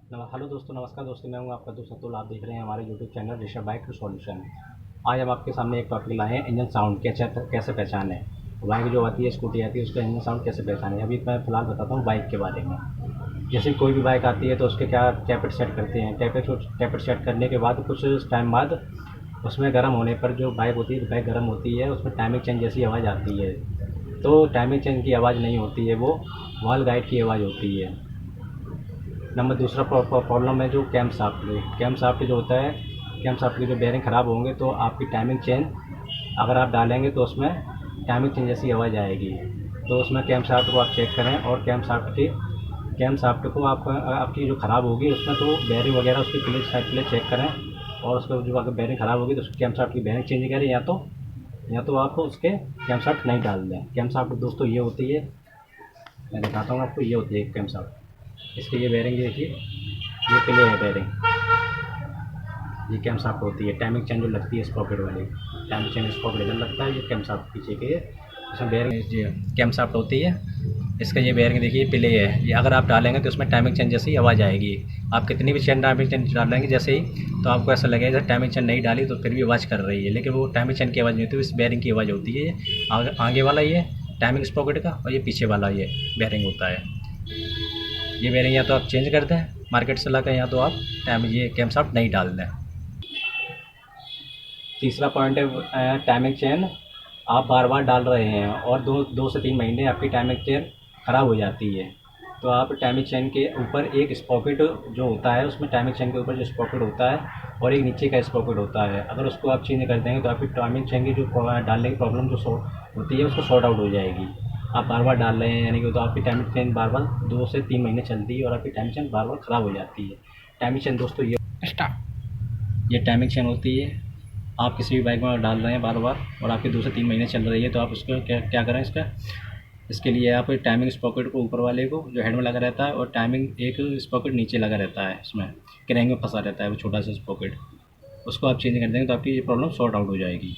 Hello दोस्तों, नमस्कार दोस्तों। मैं हूं आपका दोस्त अतुल। आप देख रहे हैं हमारे YouTube channel Rishabh bike solution. आज हम आपके सामने एक टॉपिक लाए हैं, इंजन साउंड कैसे पहचाने। बाइक जो आती है, स्कूटी आती है, उसका इंजन साउंड कैसे पहचाने। अभी मैं फ़िलहाल बताता हूँ बाइक के बारे में। जैसे कोई भी बाइक आती है तो उसके क्या टैपेट सेट करते हैं। टैपेट सेट करने के बाद कुछ टाइम बाद उसमें गर्म होने पर जो बाइक होती है, बाइक गर्म होती है, उसमें टाइमिंग चेंज जैसी आवाज़ आती है। तो टाइमिंग चेंज की आवाज़ नहीं होती है, वो वॉल गाइड की आवाज़ होती है। नंबर दूसरा प्रॉब्लम है जो कैम शाफ्ट जो होता है, कैम शाफ्ट के जो बेयरिंग ख़राब होंगे तो आपकी टाइमिंग चेन अगर आप डालेंगे तो उसमें टाइमिंग चेन जैसी आवाज़ आएगी। तो उसमें कैम शाफ्ट को आप चेक करें, और कैम शाफ्ट को आप आपकी जो ख़राब होगी उसमें तो बेयरिंग वगैरह उसकी प्लेट चेक करें। और उसका जो अगर बेयरिंग ख़राब होगी तो उसकी कैम शाफ्ट की बेयरिंग चेंज करें, या तो आप उसके कैम शाफ्ट नहीं डाल दें। कैम शाफ्ट दोस्तों ये होती है, मैं दिखाता हूँ आपको। ये होती है कैम शाफ्ट। इसकी ये बेयरिंग देखिए, ये प्ले है बेयरिंग। ये कैम शाफ्ट होती है। टाइमिंग चेन जो लगती है स्प्रॉकेट वाली, टाइमिंग चेन स्प्रॉकेट इधर लगता है, ये कैम शाफ्ट पीछे के इसमें बेयरिंग ये कैम शाफ्ट होती है। इसका ये बेयरिंग देखिए प्ले है, ये अगर आप डालेंगे तो उसमें टाइमिंग चेन जैसी आवाज़ आएगी। आप कितनी भी चेन टाइमिंग चेन डालेंगे जैसे ही, तो आपको ऐसा लगेगा जैसे टाइमिंग चेन नहीं डाली तो फिर भी आवाज़ कर रही है, लेकिन वो टाइमिंग चेन की आवाज़ नहीं होती, इस बेयरिंग की आवाज़ होती है। आगे वाला ये टाइमिंग स्प्रॉकेट का, और ये पीछे वाला ये बेयरिंग होता है। ये बेयरिंग या तो आप चेंज कर दें मार्केट से लाकर, या तो आप ये कैम शाफ्ट नहीं डाल दें। तीसरा पॉइंट है टाइमिंग चेन आप बार बार डाल रहे हैं और दो से 3 महीने आपकी टाइमिंग चेन ख़राब हो जाती है। तो आप टाइमिंग चेन के ऊपर एक स्प्रॉकेट जो होता है, उसमें टाइमिंग चेन के ऊपर जो स्प्रॉकेट होता है और एक नीचे का स्प्रॉकेट होता है, अगर उसको आप चेंज कर देंगे तो आपकी टाइमिंग चेन की जो डालने की प्रॉब्लम जो सॉल्व होती है उसको सॉर्ट आउट हो जाएगी। आप बार बार डाल रहे हैं यानी कि, तो आपकी टाइमिंग चेन बार बार 2 से 3 महीने चलती है और आपकी टाइमिंग चेन बार बार ख़राब हो जाती है। टाइमिंग चेन दोस्तों ये टाइमिंग चेन होती है। आप किसी भी बाइक में डाल रहे हैं बार बार और आपकी 2 से 3 महीने चल रही है, तो आप उसको क्या क्या करें इसके लिए आप टाइमिंग स्प्रॉकेट को ऊपर वाले को जो हेड में लगा रहता है, और टाइमिंग एक स्प्रॉकेट नीचे लगा रहता है, इसमें क्रैंक में फंसा रहता है वो छोटा सा स्प्रॉकेट, उसको आप चेंज कर देंगे तो आपकी ये प्रॉब्लम सॉर्ट आउट हो जाएगी।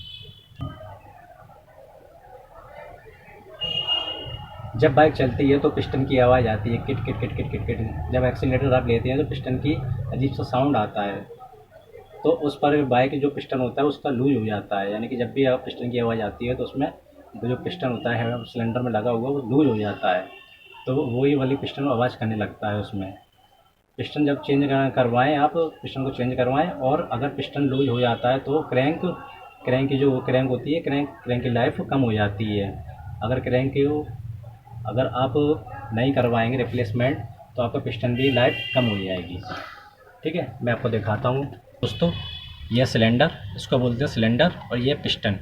जब बाइक चलती है तो पिस्टन की आवाज़ आती है, kit kit kit kit kit kit. जब एक्सीलेटर आप लेते हैं तो पिस्टन की अजीब सा साउंड आता है। तो उस पर बाइक जो पिस्टन होता है उसका लूज हो जाता है, यानी कि जब भी आप पिस्टन की आवाज़ आती है तो उसमें वो जो पिस्टन होता है सिलेंडर में लगा हुआ वो लूज हो जाता है। तो वही वाली पिस्टन आवाज़ करने लगता है उसमें। पिस्टन जब चेंज करवाएं, आप पिस्टन को चेंज करवाएं, और अगर पिस्टन लूज हो जाता है तो क्रैंक की जो क्रैंक होती है, क्रैंक की लाइफ कम हो जाती है। अगर क्रैंक की अगर आप नहीं करवाएंगे रिप्लेसमेंट तो आपका पिस्टन भी लाइफ कम हो जाएगी। ठीक है, मैं आपको दिखाता हूँ दोस्तों। यह सिलेंडर, इसको बोलते हैं सिलेंडर, और ये पिस्टन।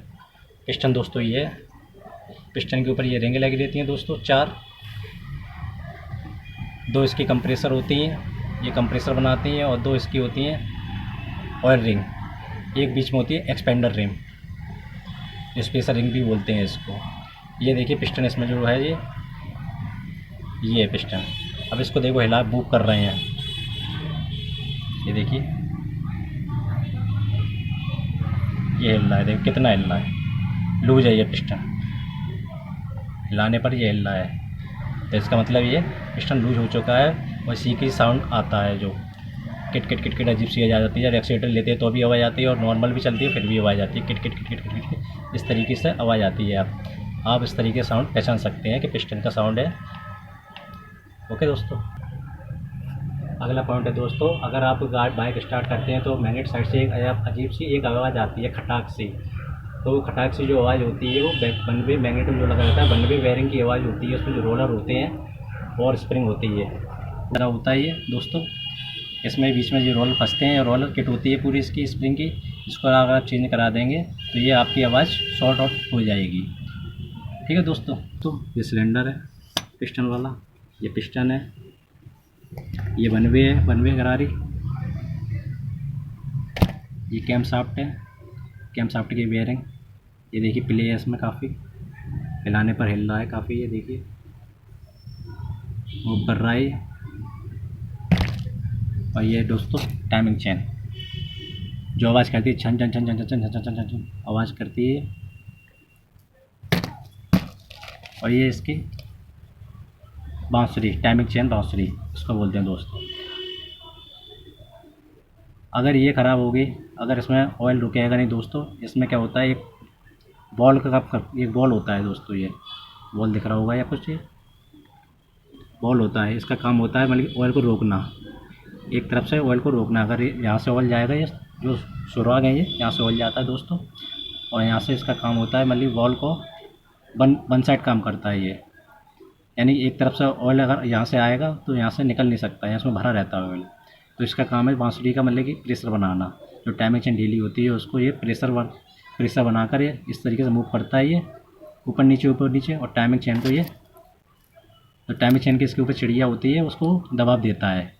पिस्टन दोस्तों ये पिस्टन के ऊपर ये रिंग लगी रहती हैं दोस्तों, 4। 2 इसकी कंप्रेसर होती हैं, ये कंप्रेसर बनाती हैं, और 2 इसकी होती हैं ऑयल रिंग। एक बीच में होती है एक्सपेंडर रिंग, स्पेसर रिंग भी बोलते हैं इसको। ये देखिए पिस्टन इसमें जो है ये है पिस्टन। अब इसको देखो हिला बुक कर रहे हैं, ये देखिए ये हिल रहा है, देखो कितना हिल रहा है। लूज है ये पिस्टन, हिलाने पर ये हिल रहा है, तो इसका मतलब ये पिस्टन लूज हो चुका है। और इसी की साउंड आता है जो किट किट किट किट अजीब सी आवाज़ आती है। जब एक्सीलेटर लेते हैं तो भी आवाज़ आती है, और नॉर्मल भी चलती है फिर भी आवाज़ आती है, kit kit kit kit kit kit, इस तरीके से आवाज़ आती है। आप इस तरीके से साउंड पहचान सकते हैं कि पिस्टन का साउंड है। ओके दोस्तों, अगला पॉइंट है दोस्तों, अगर आप बाइक स्टार्ट करते हैं तो मैग्नेट साइड से एक अजीब सी एक आवाज़ आती है, खटाक सी। तो खटाक सी जो आवाज़ होती है वो बनवे मैग्नेट में जो लगा रहता है, बनवे बेयरिंग की आवाज़ होती है। उसमें जो रोलर होते हैं और स्प्रिंग होती है, क्या होता है ये दोस्तों, इसमें बीच में जो रोलर फंसते हैं, रोलर किट होती है पूरी इसकी स्प्रिंग की। इसको अगर आप चेंज करा देंगे तो ये आपकी आवाज़ सॉर्ट आउट हो जाएगी। ठीक है दोस्तों, तो ये सिलेंडर है पिस्टन वाला, ये पिस्टन है, ये वन वे गरारी, ये कैम शाफ्ट है, कैम शाफ्ट की बेयरिंग। ये देखिए प्ले है इसमें, काफ़ी हिलाने पर हिल रहा है काफ़ी, ये देखिए मूव कर रहा है। और ये दोस्तों टाइमिंग चेन जो आवाज़ करती है, छन छन छन छन छन छन छन छन छन आवाज़ करती है। और ये इसकी बांसुरी, टाइमिंग चेन बांसुरी इसको बोलते हैं दोस्तों। अगर ये ख़राब होगी, अगर इसमें ऑयल रुकेगा नहीं दोस्तों, इसमें क्या होता है, एक बॉल का एक बॉल होता है दोस्तों, ये बॉल दिख रहा होगा या कुछ, ये बॉल होता है, इसका काम होता है मतलब ऑयल को रोकना, एक तरफ से ऑयल को रोकना। अगर यहाँ से ऑयल जाएगा, ये जो सुराग है ये यहाँ से ऑयल जाता है दोस्तों, और यहाँ से इसका काम होता है मतलब बॉल को वन साइड काम करता है ये, यानी एक तरफ से ऑयल अगर यहाँ से आएगा तो यहाँ से निकल नहीं सकता है, इसमें भरा रहता है ऑयल। तो इसका काम है बांसुरी का मतलब कि प्रेशर बनाना, जो टाइमिंग चेन ढीली होती है उसको ये प्रेशर बनाकर ये इस तरीके से मूव करता है, ये ऊपर नीचे, और टाइमिंग चेन को ये, तो टाइमिंग चेन के इसके ऊपर चिड़िया होती है उसको दबाव देता है।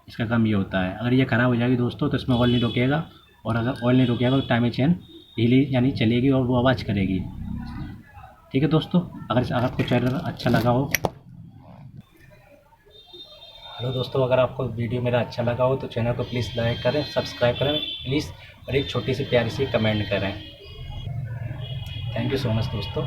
इसका काम ये होता है। अगर ये ख़राब हो जाएगी दोस्तों तो इसमें ऑयल नहीं रुकेगा, और अगर ऑयल नहीं रुकेगा तो टाइमिंग चेन ढीली यानी चलेगी और वो आवाज़ करेगी। ठीक है दोस्तों, अगर आपको चैनल अच्छा लगा हो, हेलो दोस्तों, अगर आपको वीडियो मेरा अच्छा लगा हो तो चैनल को प्लीज़ लाइक करें, सब्सक्राइब करें प्लीज़, और एक छोटी सी प्यारी सी कमेंट करें। थैंक यू सो मच दोस्तों।